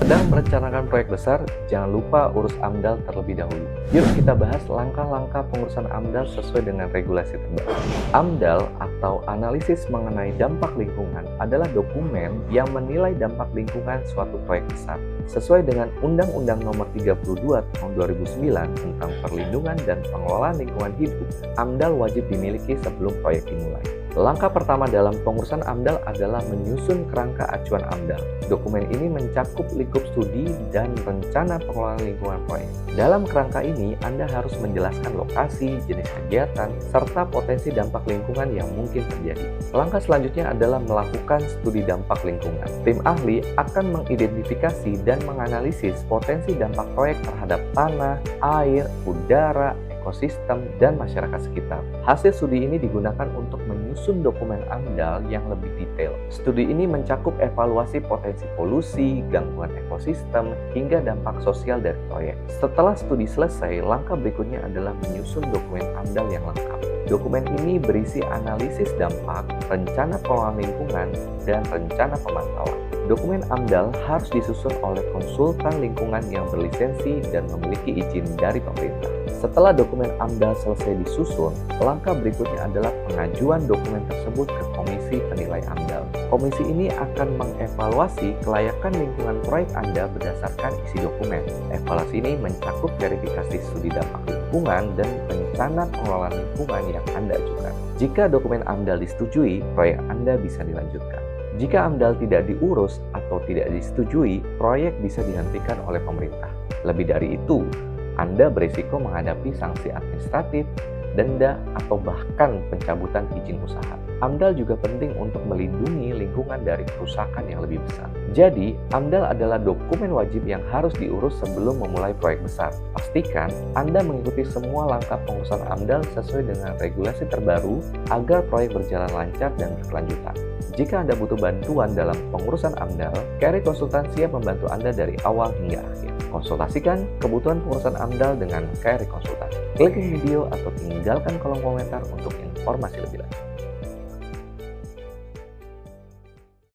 Sedang merencanakan proyek besar, jangan lupa urus AMDAL terlebih dahulu. Yuk kita bahas langkah-langkah pengurusan AMDAL sesuai dengan regulasi terbaru. AMDAL atau Analisis Mengenai Dampak Lingkungan adalah dokumen yang menilai dampak lingkungan suatu proyek besar. Sesuai dengan Undang-Undang Nomor 32 Tahun 2009 tentang Perlindungan dan Pengelolaan Lingkungan Hidup, AMDAL wajib dimiliki sebelum proyek dimulai. Langkah pertama dalam pengurusan AMDAL adalah menyusun kerangka acuan AMDAL. Dokumen ini mencakup lingkup studi dan rencana pengelolaan lingkungan proyek. Dalam kerangka ini, Anda harus menjelaskan lokasi, jenis kegiatan, serta potensi dampak lingkungan yang mungkin terjadi. Langkah selanjutnya adalah melakukan studi dampak lingkungan. Tim ahli akan mengidentifikasi dan menganalisis potensi dampak proyek terhadap tanah, air, udara, ekosistem, dan masyarakat sekitar. Hasil studi ini digunakan untuk menyusun dokumen AMDAL yang lebih detail. Studi ini mencakup evaluasi potensi polusi, gangguan ekosistem, hingga dampak sosial dari proyek. Setelah studi selesai, langkah berikutnya adalah menyusun dokumen AMDAL yang lengkap. Dokumen ini berisi analisis dampak, rencana pengelolaan lingkungan, dan rencana pemantauan. Dokumen AMDAL harus disusun oleh konsultan lingkungan yang berlisensi dan memiliki izin dari pemerintah. Setelah dokumen AMDAL selesai disusun, langkah berikutnya adalah pengajuan dokumen tersebut ke Komisi Penilai AMDAL. Komisi ini akan mengevaluasi kelayakan lingkungan proyek Anda berdasarkan isi dokumen. Evaluasi ini mencakup verifikasi studi dampak lingkungan dan rencana pengelolaan lingkungan yang Anda ajukan. Jika dokumen AMDAL disetujui, proyek Anda bisa dilanjutkan. Jika AMDAL tidak diurus atau tidak disetujui, proyek bisa dihentikan oleh pemerintah. Lebih dari itu, Anda berisiko menghadapi sanksi administratif, denda, atau bahkan pencabutan izin usaha. AMDAL juga penting untuk melindungi lingkungan dari kerusakan yang lebih besar. Jadi, AMDAL adalah dokumen wajib yang harus diurus sebelum memulai proyek besar. Pastikan Anda mengikuti semua langkah pengurusan AMDAL sesuai dengan regulasi terbaru agar proyek berjalan lancar dan berkelanjutan. Jika Anda butuh bantuan dalam pengurusan AMDAL, Carry Konsultan siap membantu Anda dari awal hingga akhir. Konsultasikan kebutuhan pengurusan AMDAL dengan Carry Konsultan. Klik link video atau tinggalkan kolom komentar untuk informasi lebih lanjut.